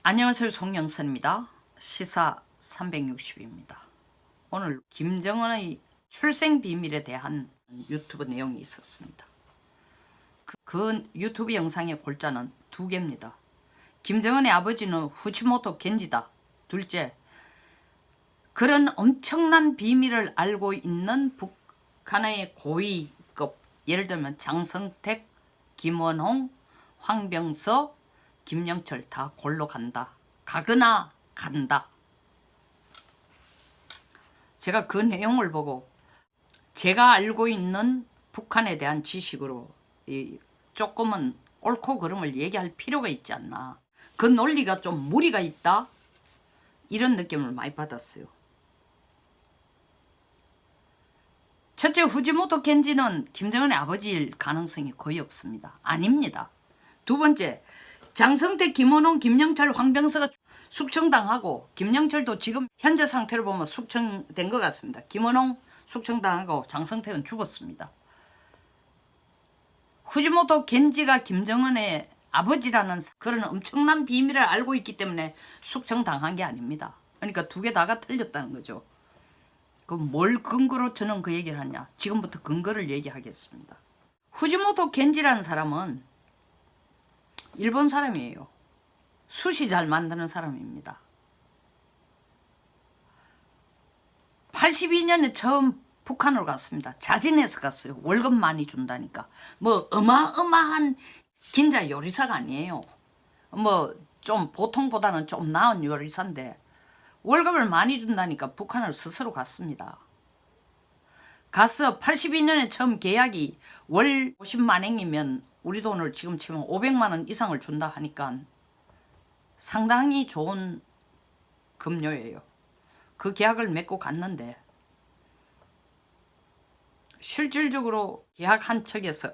안녕하세요. 송영선입니다. 시사 360입니다. 오늘 김정은의 출생 비밀에 대한 유튜브 내용이 있었습니다. 그 유튜브 영상의 골자는 두 개입니다. 김정은의 아버지는 후지모토 겐지다. 둘째, 그런 엄청난 비밀을 알고 있는 북한의 고위급, 예를 들면 장성택, 김원홍, 황병서, 김영철 다 골로 간다. 가거나 간다. 제가 그 내용을 보고 제가 알고 있는 북한에 대한 지식으로 조금은 옳고 그름을 얘기할 필요가 있지 않나. 그 논리가 좀 무리가 있다. 이런 느낌을 많이 받았어요. 첫째, 후지모토 겐지는 김정은의 아버지일 가능성이 거의 없습니다. 아닙니다. 두 번째, 장성택, 김원홍, 김영철, 황병서가 숙청당하고, 김영철도 지금 현재 상태를 보면 숙청된 것 같습니다. 김원홍 숙청당하고 장성택은 죽었습니다. 후지모토 겐지가 김정은의 아버지라는 그런 엄청난 비밀을 알고 있기 때문에 숙청당한 게 아닙니다. 그러니까 두 개 다가 틀렸다는 거죠. 그럼 뭘 근거로 저는 그 얘기를 하냐. 지금부터 근거를 얘기하겠습니다. 후지모토 겐지라는 사람은 일본 사람이에요. 숯이 잘 만드는 사람입니다. 82년에 처음 북한으로 갔습니다. 자진해서 갔어요. 월급 많이 준다니까. 뭐 어마어마한 긴자 요리사가 아니에요. 뭐 좀 보통보다는 좀 나은 요리사인데 월급을 많이 준다니까 북한을 스스로 갔습니다. 가서 82년에 처음 계약이 월 50만 행이면 우리 돈을 지금 치면 500만 원 이상을 준다 하니까 상당히 좋은 급료예요. 그 계약을 맺고 갔는데 실질적으로 계약한 척에서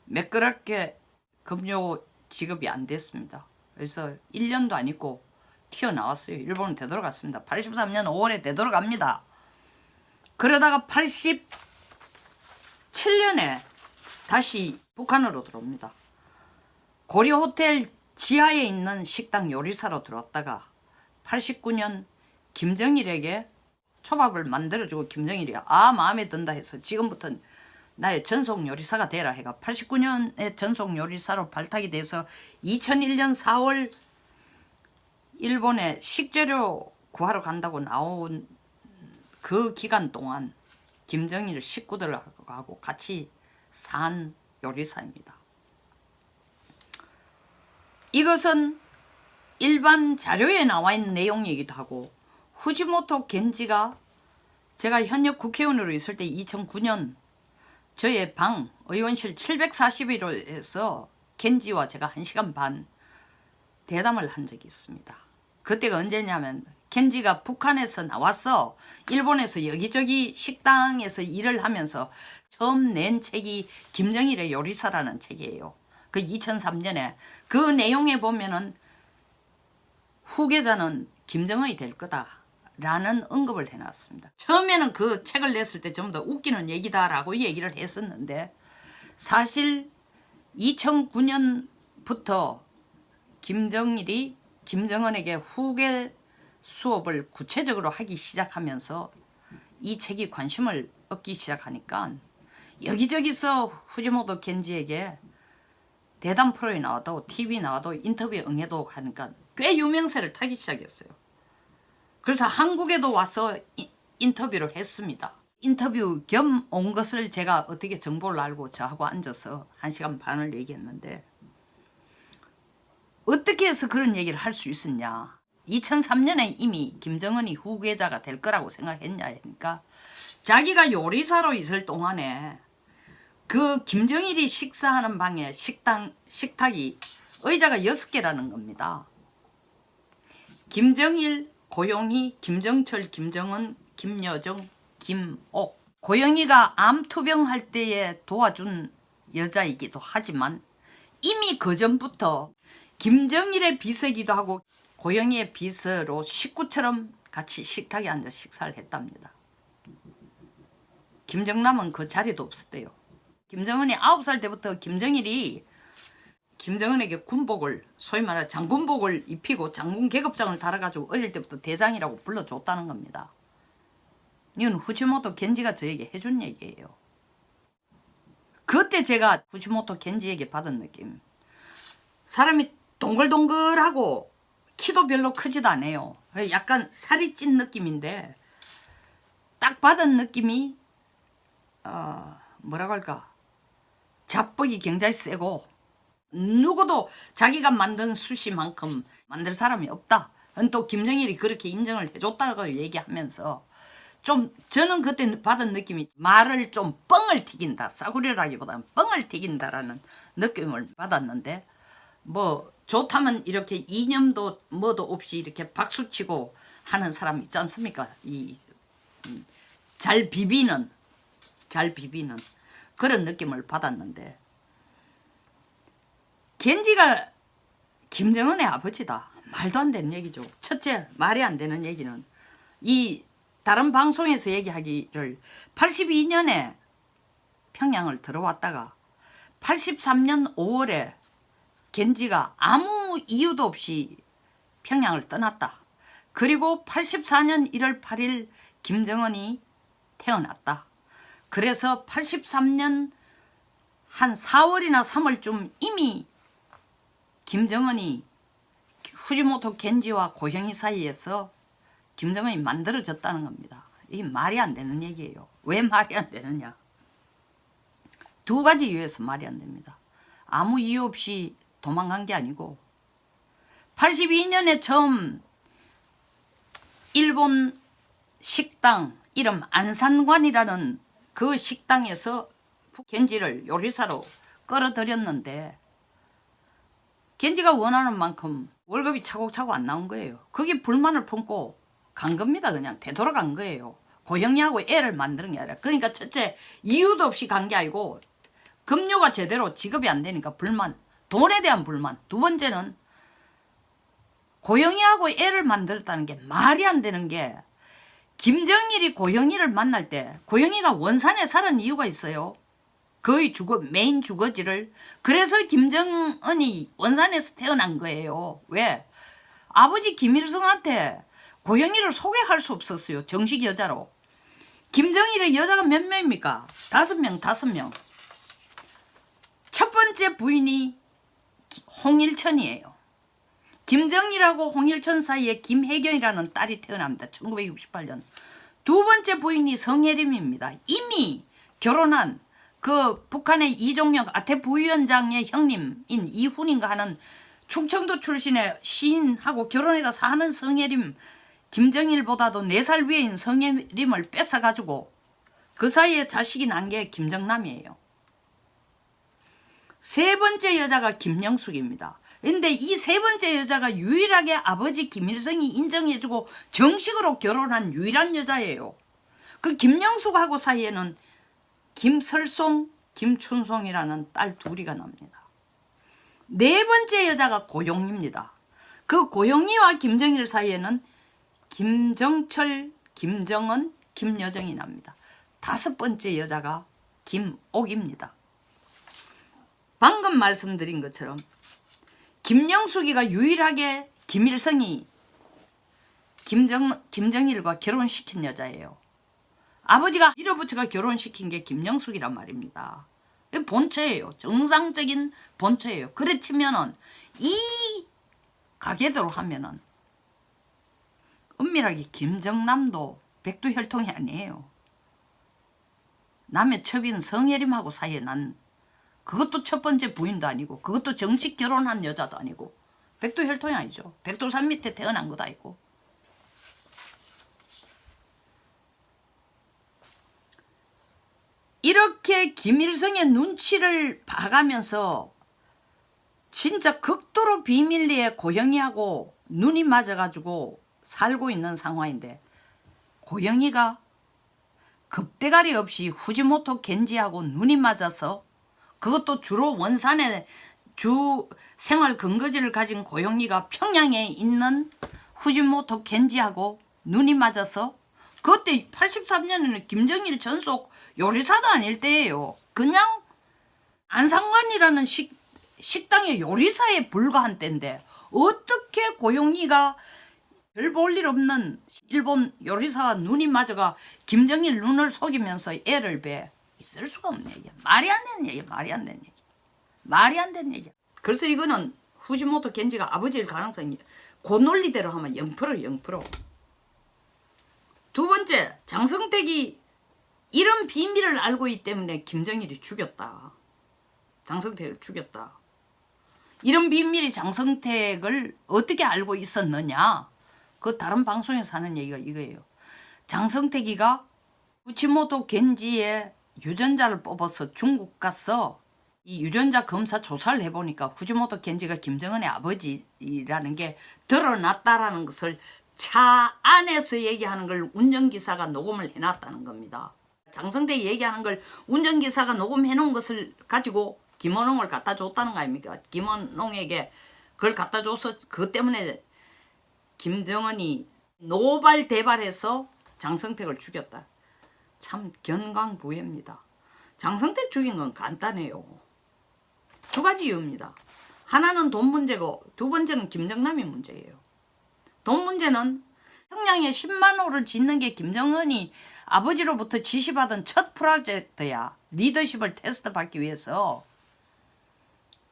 매끄럽게 급료 지급이 안 됐습니다. 그래서 1년도 안 있고 튀어나왔어요. 일본은 되돌아갔습니다. 83년 5월에 되돌아갑니다. 그러다가 87년에 다시 북한으로 들어옵니다. 고려 호텔 지하에 있는 식당 요리사로 들어왔다가 89년 김정일에게 초밥을 만들어주고 김정일이 마음에 든다 해서 지금부터는 나의 전속 요리사가 되라 해가 89년에 전속 요리사로 발탁이 돼서 2001년 4월 일본에 식재료 구하러 간다고 나온 그 기간 동안 김정일 식구들하고 같이 산 요리사입니다. 이것은 일반 자료에 나와 있는 내용이기도 하고 후지모토 겐지가 제가 현역 국회의원으로 있을 때 2009년 저의 방 의원실 741호에서 겐지와 제가 1시간 반 대담을 한 적이 있습니다. 그때가 언제냐면 겐지가 북한에서 나와서 일본에서 여기저기 식당에서 일을 하면서 처음 낸 책이 김정일의 요리사라는 책이에요. 그 2003년에 그 내용에 보면은 후계자는 김정은이 될 거다라는 언급을 해놨습니다. 처음에는 그 책을 냈을 때 좀 더 웃기는 얘기다라고 얘기를 했었는데 사실 2009년부터 김정일이 김정은에게 후계 수업을 구체적으로 하기 시작하면서 이 책이 관심을 얻기 시작하니까 여기저기서 후지모토 겐지에게 대담 프로에 나와도 TV 나와도 인터뷰에 응해도 하니까 꽤 유명세를 타기 시작했어요. 그래서 한국에도 와서 인터뷰를 했습니다. 인터뷰 겸 온 것을 제가 어떻게 정보를 알고 저하고 앉아서 1시간 반을 얘기했는데 어떻게 해서 그런 얘기를 할 수 있었냐. 2003년에 이미 김정은이 후계자가 될 거라고 생각했냐 하니까 자기가 요리사로 있을 동안에 그 김정일이 식사하는 방에 식탁이 의자가 6개라는 겁니다. 김정일, 고용희, 김정철, 김정은, 김여정, 김옥. 고용희가 암투병 할 때에 도와준 여자이기도 하지만 이미 그 전부터 김정일의 비서이기도 하고 고영희의 비서로 식구처럼 같이 식탁에 앉아 식사를 했답니다. 김정남은 그 자리도 없었대요. 김정은이 9살 때부터 김정일이 김정은에게 군복을 소위 말해 장군복을 입히고 장군 계급장을 달아가지고 어릴 때부터 대장이라고 불러줬다는 겁니다. 이건 후지모토 겐지가 저에게 해준 얘기예요. 그때 제가 후지모토 겐지에게 받은 느낌, 사람이 동글동글하고 키도 별로 크지도 않아요. 약간 살이 찐 느낌인데 딱 받은 느낌이 뭐라고 할까, 잡벅이 굉장히 세고 누구도 자기가 만든 수시만큼 만들 사람이 없다. 또 김정일이 그렇게 인정을 해줬다고 얘기하면서 좀 저는 그때 받은 느낌이 말을 좀 뻥을 튀긴다, 싸구려라기보다는 뻥을 튀긴다라는 느낌을 받았는데, 뭐 좋다면 이렇게 이념도 뭐도 없이 이렇게 박수치고 하는 사람 있지 않습니까? 잘 비비는 그런 느낌을 받았는데, 겐지가 김정은의 아버지다, 말도 안 되는 얘기죠. 첫째, 말이 안 되는 얘기는 이 다른 방송에서 얘기하기를 82년에 평양을 들어왔다가 83년 5월에 겐지가 아무 이유도 없이 평양을 떠났다. 그리고 84년 1월 8일 김정은이 태어났다. 그래서 83년 한 4월이나 3월쯤 이미 김정은이 후지모토 겐지와 고형이 사이에서 김정은이 만들어졌다는 겁니다. 이게 말이 안 되는 얘기예요. 왜 말이 안 되느냐? 두 가지 이유에서 말이 안 됩니다. 아무 이유 없이 도망간 게 아니고, 82년에 처음 일본 식당 이름 안산관이라는 그 식당에서 겐지를 요리사로 끌어들였는데 겐지가 원하는 만큼 월급이 차곡차곡 안 나온 거예요. 거기 불만을 품고 간 겁니다. 그냥 되돌아간 거예요. 고영이하고 애를 만드는 게 아니라. 그러니까 첫째, 이유도 없이 간 게 아니고 급료가 제대로 지급이 안 되니까 불만, 돈에 대한 불만. 두 번째는 고영이하고 애를 만들었다는 게 말이 안 되는 게, 김정일이 고영이를 만날 때 고영이가 원산에 사는 이유가 있어요. 거의 메인 주거지를. 그래서 김정은이 원산에서 태어난 거예요. 왜? 아버지 김일성한테 고영이를 소개할 수 없었어요. 정식 여자로. 김정일의 여자가 몇 명입니까? 5명, 5명. 첫 번째 부인이 홍일천이에요. 김정일하고 홍일천 사이에 김혜경이라는 딸이 태어납니다. 1968년. 두 번째 부인이 성혜림입니다. 이미 결혼한 그 북한의 이종혁 아태 부위원장의 형님인 이훈인가 하는 충청도 출신의 시인하고 결혼해가 사는 성혜림, 김정일보다도 4살 위에인 성혜림을 뺏어가지고 그 사이에 자식이 난 게 김정남이에요. 세 번째 여자가 김영숙입니다. 근데 이 세 번째 여자가 유일하게 아버지 김일성이 인정해주고 정식으로 결혼한 유일한 여자예요. 그 김영숙하고 사이에는 김설송, 김춘송이라는 딸 둘이가 납니다. 네 번째 여자가 고용입니다. 그 고용이와 김정일 사이에는 김정철, 김정은, 김여정이 납니다. 다섯 번째 여자가 김옥입니다. 방금 말씀드린 것처럼 김영숙이가 유일하게 김일성이 김정일과 결혼시킨 여자예요. 아버지가 밀어붙여가 결혼시킨 게 김영숙이란 말입니다. 본처예요. 정상적인 본처예요. 그렇지만은 이 가계대로 하면은 엄밀하게 김정남도 백두혈통이 아니에요. 남의 첩인 성혜림하고 사이에 난, 그것도 첫 번째 부인도 아니고 그것도 정식 결혼한 여자도 아니고 백두혈통이 아니죠. 백두산 밑에 태어난 것도 아니고. 이렇게 김일성의 눈치를 봐가면서 진짜 극도로 비밀리에 고영이하고 눈이 맞아가지고 살고 있는 상황인데, 고영이가 급대가리 없이 후지모토 겐지하고 눈이 맞아서, 그것도 주로 원산에 주 생활 근거지를 가진 고영이가 평양에 있는 후지모토 겐지하고 눈이 맞아서, 그때 83년에는 김정일 전속 요리사도 아닐 때예요. 그냥 안산관이라는 식당의 요리사에 불과한 때인데 어떻게 고용이가 별 볼 일 없는 일본 요리사와 눈이 맞아가 김정일 눈을 속이면서 애를 배. 있을 수가 없네. 이게. 말이 안 되는 얘기, 말이 안 되는 얘기. 말이 안 되는 얘기야. 그래서 이거는 후지모토 겐지가 아버지일 가능성이 그 논리대로 하면 0%, 0%. 두 번째, 장성택이 이런 비밀을 알고 있기 때문에 김정일이 죽였다. 장성택을 죽였다. 이런 비밀이 장성택을 어떻게 알고 있었느냐? 그 다른 방송에서 하는 얘기가 이거예요. 장성택이가 후지모토 겐지의 유전자를 뽑아서 중국 가서 이 유전자 검사 조사를 해보니까 후지모토 겐지가 김정은의 아버지라는 게 드러났다라는 것을 차 안에서 얘기하는 걸 운전기사가 녹음을 해놨다는 겁니다. 장성택이 얘기하는 걸 운전기사가 녹음해놓은 것을 가지고 김원홍을 갖다 줬다는 거 아닙니까? 김원홍에게 그걸 갖다 줘서 그것 때문에 김정은이 노발대발해서 장성택을 죽였다. 참 견강부회입니다. 장성택 죽인 건 간단해요. 두 가지 이유입니다. 하나는 돈 문제고 두 번째는 김정남이 문제예요. 돈 문제는 평양에 10만 호를 짓는 게 김정은이 아버지로부터 지시받은 첫 프로젝트야. 리더십을 테스트 받기 위해서.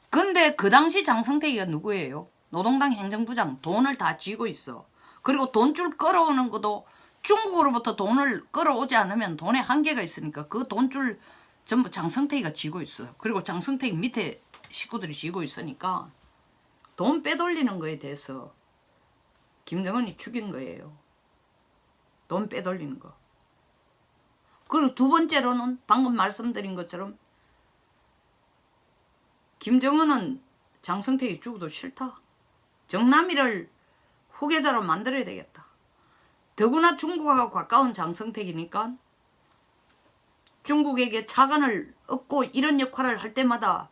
근데 그 당시 장성택이가 누구예요? 노동당 행정부장. 돈을 다 쥐고 있어. 그리고 돈줄 끌어오는 것도 중국으로부터 돈을 끌어오지 않으면 돈에 한계가 있으니까 그 돈줄 전부 장성택이가 쥐고 있어. 그리고 장성택 밑에 식구들이 쥐고 있으니까 돈 빼돌리는 거에 대해서 김정은이 죽인 거예요. 돈 빼돌리는 거. 그리고 두 번째로는 방금 말씀드린 것처럼 김정은은 장성택이 죽어도 싫다. 정남이를 후계자로 만들어야 되겠다. 더구나 중국하고 가까운 장성택이니까 중국에게 자간을 얻고 이런 역할을 할 때마다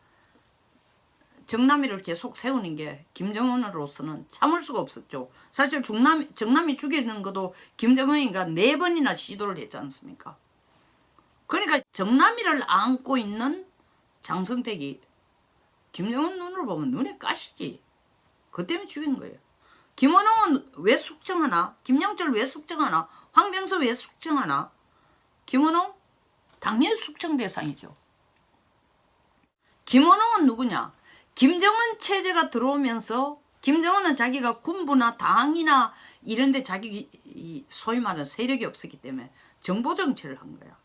정남이를 계속 세우는 게 김정은으로서는 참을 수가 없었죠. 사실 정남이 죽이는 것도 김정은이가 4번이나 시도를 했지 않습니까? 그러니까 정남이를 안고 있는 장성택이 김정은 눈으로 보면 눈에 가시지. 그 때문에 죽인 거예요. 김원홍은 왜 숙청하나? 김영철 왜 숙청하나? 황병서 왜 숙청하나? 김원홍? 당연히 숙청 대상이죠. 김원홍은 누구냐? 김정은 체제가 들어오면서 김정은은 자기가 군부나 당이나 이런 데 자기 소위 말하는 세력이 없었기 때문에 정보 정치를 한 거야.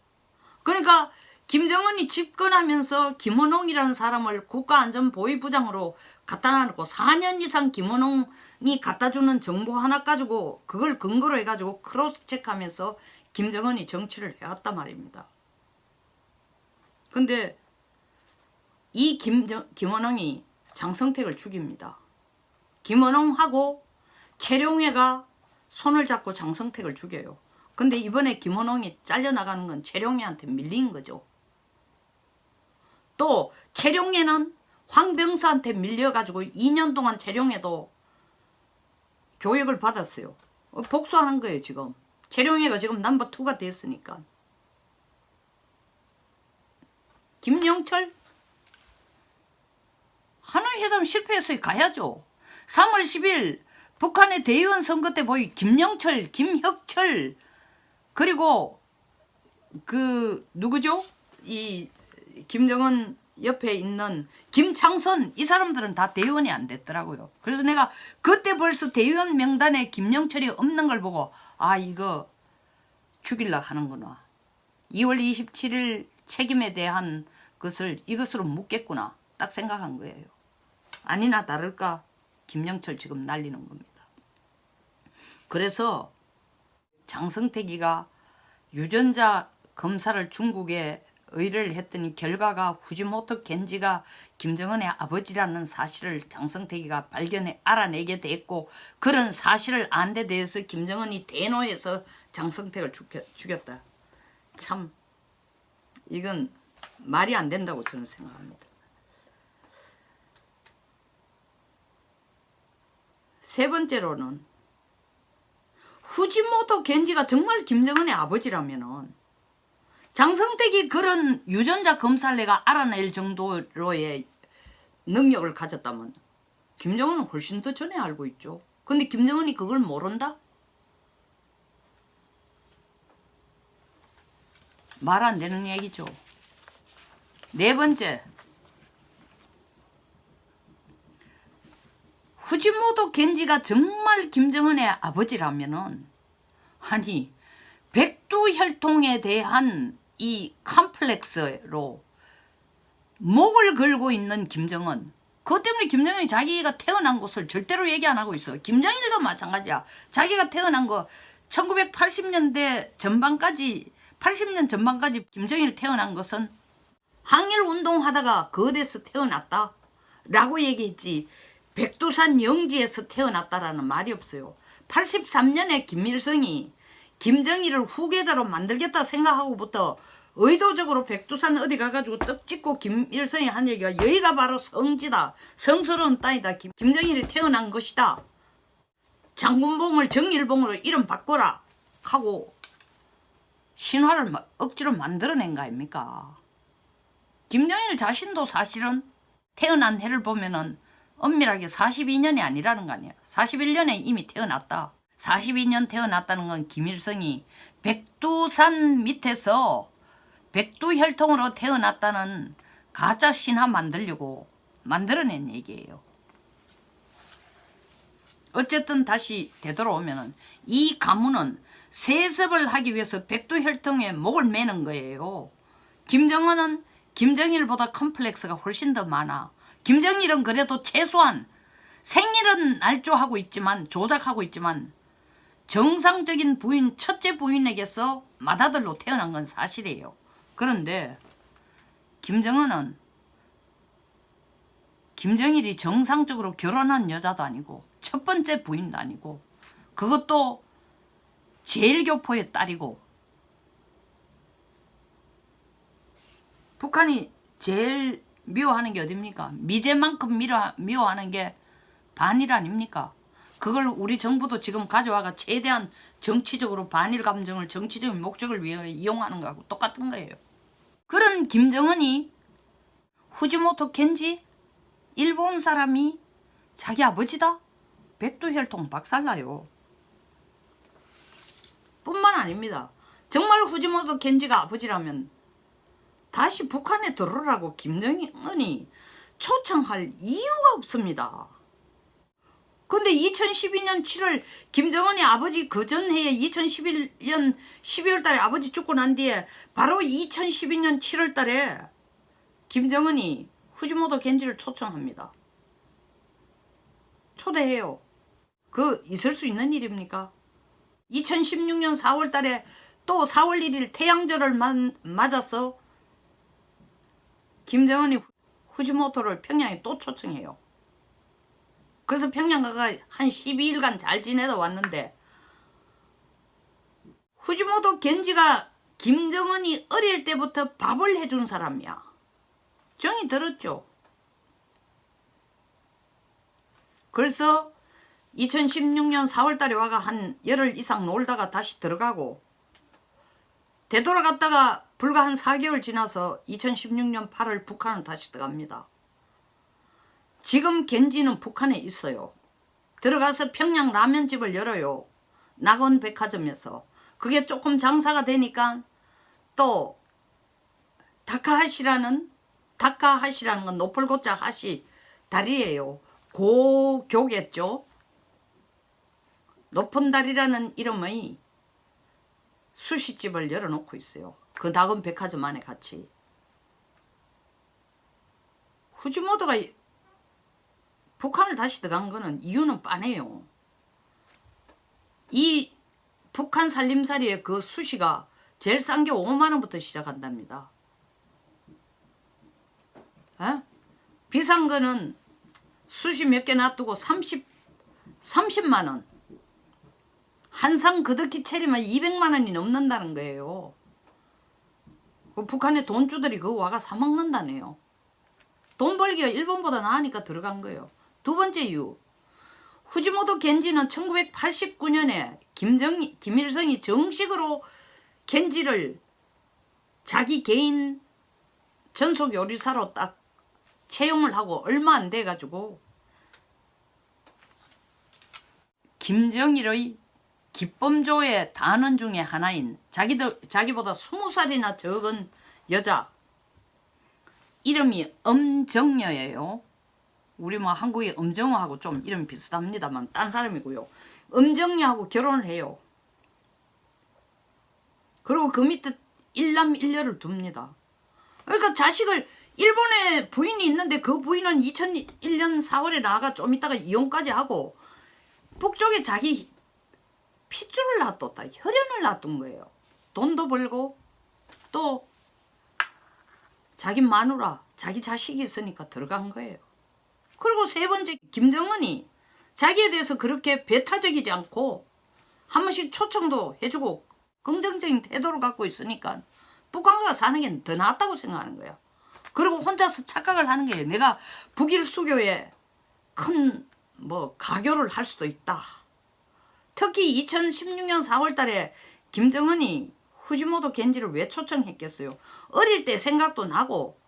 그러니까 김정은이 집권하면서 김원홍이라는 사람을 국가안전보위부장으로 갖다 놔놓고 4년 이상 김원홍이 갖다주는 정보 하나 가지고 그걸 근거로 해가지고 크로스 체크하면서 김정은이 정치를 해왔단 말입니다. 근데 이 김원홍이 장성택을 죽입니다. 김원홍하고 최룡해가 손을 잡고 장성택을 죽여요. 근데 이번에 김원홍이 잘려나가는 건 최룡해한테 밀린 거죠. 또 최룡해는 황병서한테 밀려가지고 2년 동안 최룡해도 교육을 받았어요. 복수하는 거예요 지금. 최룡해가 지금 넘버2가 됐으니까. 김영철? 하노이회담 실패해서 가야죠. 3월 10일 북한의 대의원 선거 때 보이 김영철, 김혁철 그리고 그 누구죠? 이 김정은 옆에 있는 김창선 이 사람들은 다 대의원이 안 됐더라고요. 그래서 내가 그때 벌써 대의원 명단에 김영철이 없는 걸 보고 아 이거 죽이려고 하는구나. 2월 27일 책임에 대한 것을 이것으로 묻겠구나 딱 생각한 거예요. 아니나 다를까 김영철 지금 날리는 겁니다. 그래서 장성택이가 유전자 검사를 중국에 의뢰를 했더니 결과가 후지모토 겐지가 김정은의 아버지라는 사실을 장성택이가 알아내게 됐고 그런 사실을 안 데 대해서 김정은이 대노해서 장성택을 죽였다. 참 이건 말이 안 된다고 저는 생각합니다. 세 번째로는 후지모토 겐지가 정말 김정은의 아버지라면은 장성택이 그런 유전자 검사를 내가 알아낼 정도로의 능력을 가졌다면 김정은은 훨씬 더 전에 알고 있죠. 근데 김정은이 그걸 모른다? 말 안 되는 얘기죠. 네 번째, 후지모토 겐지가 정말 김정은의 아버지라면은, 아니 백두혈통에 대한 이 컴플렉스로 목을 걸고 있는 김정은, 그것 때문에 김정은이 자기가 태어난 곳을 절대로 얘기 안 하고 있어. 김정일도 마찬가지야. 자기가 태어난 거 1980년대 전반까지, 80년 전반까지 김정일 태어난 것은 항일 운동하다가 그 어디서 태어났다 라고 얘기했지, 백두산 영지에서 태어났다라는 말이 없어요. 83년에 김일성이 김정일을 후계자로 만들겠다 생각하고부터 의도적으로 백두산 어디 가가지고 떡 찍고 김일성이 한 얘기가, 여기가 바로 성지다, 성스러운 땅이다, 김정일이 태어난 것이다, 장군봉을 정일봉으로 이름 바꿔라 하고 신화를 억지로 만들어낸 거 아닙니까? 김정일 자신도 사실은 태어난 해를 보면은 엄밀하게 42년이 아니라는 거 아니야. 41년에 이미 태어났다. 42년 태어났다는 건 김일성이 백두산 밑에서 백두혈통으로 태어났다는 가짜 신화 만들려고 만들어낸 얘기예요. 어쨌든 다시 되돌아오면은 이 가문은 세습을 하기 위해서 백두혈통에 목을 매는 거예요. 김정은은 김정일보다 컴플렉스가 훨씬 더 많아. 김정일은 그래도 최소한 생일은 날조하고 있지만, 조작하고 있지만, 정상적인 부인, 첫째 부인에게서 맏아들로 태어난 건 사실이에요. 그런데 김정은은 김정일이 정상적으로 결혼한 여자도 아니고 첫 번째 부인도 아니고, 그것도 제일교포의 딸이고, 북한이 제일 미워하는 게 어딥니까? 미제만큼 미워하는 게 반일 아닙니까? 그걸 우리 정부도 지금 가져와가 최대한 정치적으로 반일 감정을 정치적인 목적을 위해 이용하는 거하고 똑같은 거예요. 그런 김정은이 후지모토 겐지, 일본 사람이 자기 아버지다? 백두혈통 박살나요. 뿐만 아닙니다. 정말 후지모토 겐지가 아버지라면 다시 북한에 들어오라고 김정은이 초청할 이유가 없습니다. 근데 2012년 7월 김정은이 아버지 그 전해에 2011년 12월 달에 아버지 죽고 난 뒤에 바로 2012년 7월 달에 김정은이 후지모토 겐지를 초청합니다. 초대해요. 그 있을 수 있는 일입니까? 2016년 4월 달에 또 4월 1일 태양절을 맞아서 김정은이 후지모토를 평양에 또 초청해요. 그래서 평양 가가 한 12일간 잘 지내다 왔는데, 후지모토 겐지가 김정은이 어릴 때부터 밥을 해준 사람이야. 정이 들었죠. 그래서 2016년 4월 달에 와가 한 열흘 이상 놀다가 다시 들어가고, 되돌아갔다가 불과 한 4개월 지나서 2016년 8월 북한을 다시 들어갑니다. 지금 겐지는 북한에 있어요. 들어가서 평양 라면집을 열어요. 낙원 백화점에서. 그게 조금 장사가 되니까 또 다카하시라는 건 노폴고자 하시 다리예요. 고교겠죠. 높은 다리라는 이름의 수시집을 열어놓고 있어요. 그 낙원 백화점 안에 같이. 후지모토가 북한을 다시 들어간 거는 이유는 뻔해요. 이 북한 살림살이의 그 수시가 제일 싼 게 5만 원부터 시작한답니다. 에? 비싼 거는 수시 몇 개 놔두고 30만 원. 한 상 그득히 차리면 200만 원이 넘는다는 거예요. 그 북한의 돈주들이 그거 와가 사 먹는다네요. 돈 벌기가 일본보다 나으니까 들어간 거예요. 두 번째 이유, 후지모토 겐지는 1989년에 김일성이 정식으로 겐지를 자기 개인 전속 요리사로 딱 채용을 하고 얼마 안 돼가지고 김정일의 기범조의 단원 중에 하나인 자기보다 20살이나 적은 여자, 이름이 엄정여예요. 우리 뭐 한국의 엄정화하고 좀 이름 비슷합니다만 딴 사람이고요. 엄정여하고 결혼을 해요. 그리고 그 밑에 일남 일녀를 둡니다. 그러니까 자식을, 일본에 부인이 있는데 그 부인은 2001년 4월에 나가 좀 있다가 이혼까지 하고 북쪽에 자기 핏줄을 놔뒀다. 혈연을 놔둔 거예요. 돈도 벌고 또 자기 마누라, 자기 자식이 있으니까 들어간 거예요. 그리고 세 번째, 김정은이 자기에 대해서 그렇게 배타적이지 않고 한 번씩 초청도 해주고 긍정적인 태도를 갖고 있으니까 북한과 사는 게 더 낫다고 생각하는 거예요. 그리고 혼자서 착각을 하는 거예요. 내가 북일 수교에 큰 가교를 할 수도 있다. 특히 2016년 4월 달에 김정은이 후지모토 겐지를 왜 초청했겠어요? 어릴 때 생각도 나고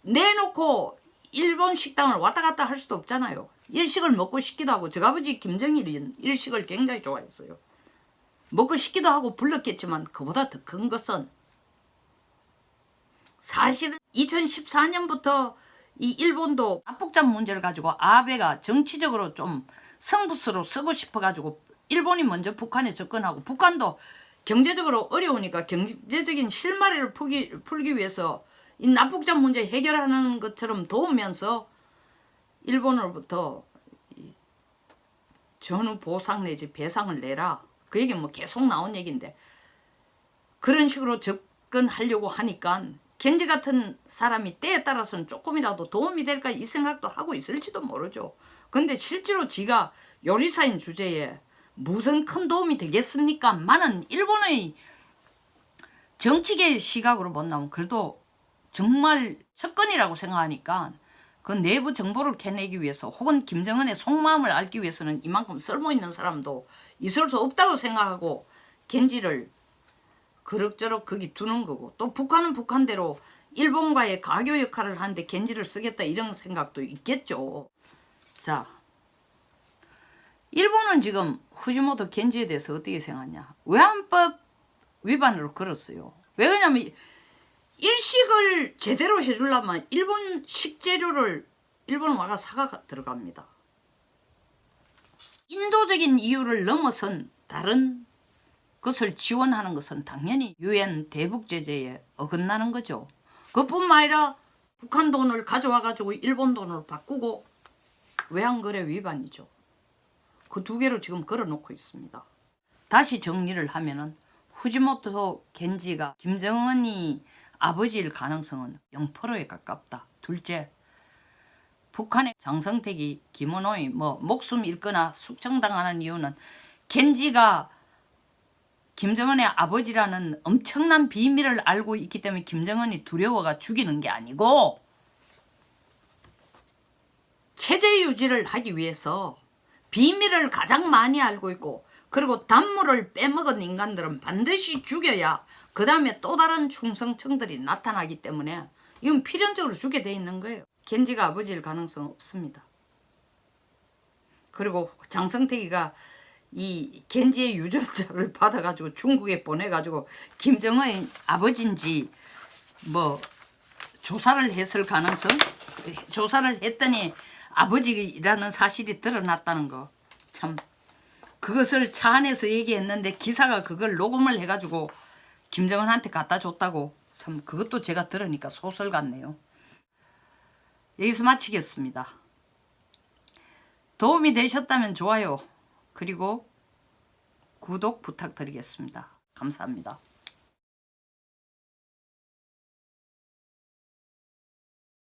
내놓고 일본 식당을 왔다 갔다 할 수도 없잖아요. 일식을 먹고 싶기도 하고, 저 아버지 김정일은 일식을 굉장히 좋아했어요. 먹고 싶기도 하고 불렀겠지만 그보다 더 큰 것은 사실은 2014년부터 이 일본도 납북자 문제를 가지고 아베가 정치적으로 좀 승부수로 쓰고 싶어가지고 일본이 먼저 북한에 접근하고, 북한도 경제적으로 어려우니까 경제적인 실마리를 풀기 위해서 이 납북자 문제 해결하는 것처럼 도우면서 일본으로부터 전후 보상 내지 배상을 내라. 그 얘기는 계속 나온 얘기인데, 그런 식으로 접근하려고 하니까 겐지 같은 사람이 때에 따라서는 조금이라도 도움이 될까 이 생각도 하고 있을지도 모르죠. 근데 실제로 지가 요리사인 주제에 무슨 큰 도움이 되겠습니까? 많은 일본의 정치계 시각으로 본다면 그래도 정말 척건이라고 생각하니까 그 내부 정보를 캐내기 위해서 혹은 김정은의 속마음을 알기 위해서는 이만큼 쓸모있는 사람도 있을 수 없다고 생각하고 겐지를 그럭저럭 거기 두는 거고, 또 북한은 북한대로 일본과의 가교 역할을 하는데 겐지를 쓰겠다 이런 생각도 있겠죠. 자, 일본은 지금 후지모토 겐지에 대해서 어떻게 생각하냐. 외환법 위반으로 걸었어요. 왜 그러냐면 일식을 제대로 해주려면 일본 식재료를 일본 와가 사가 들어갑니다. 인도적인 이유를 넘어선 다른 것을 지원하는 것은 당연히 유엔 대북 제재에 어긋나는 거죠. 그뿐만 아니라 북한 돈을 가져와 가지고 일본 돈으로 바꾸고 외환거래 위반이죠. 그 두 개로 지금 걸어놓고 있습니다. 다시 정리를 하면은 후지모토 겐지가 김정은이 아버지일 가능성은 0%에 가깝다. 둘째, 북한의 장성택이 김원호의 목숨 잃거나 숙청당하는 이유는 겐지가 김정은의 아버지라는 엄청난 비밀을 알고 있기 때문에 김정은이 두려워가 죽이는 게 아니고 체제 유지를 하기 위해서 비밀을 가장 많이 알고 있고, 그리고 단물을 빼먹은 인간들은 반드시 죽여야 그 다음에 또 다른 충성층들이 나타나기 때문에 이건 필연적으로 죽게 돼 있는 거예요. 겐지가 아버지일 가능성은 없습니다. 그리고 장성택이가 이 겐지의 유전자를 받아가지고 중국에 보내가지고 김정은의 아버지인지 조사를 했을 가능성, 조사를 했더니 아버지라는 사실이 드러났다는 거, 참 그것을 차 안에서 얘기했는데 기사가 그걸 녹음을 해가지고 김정은한테 갖다 줬다고, 참 그것도 제가 들으니까 소설 같네요. 여기서 마치겠습니다. 도움이 되셨다면 좋아요, 그리고 구독 부탁드리겠습니다. 감사합니다.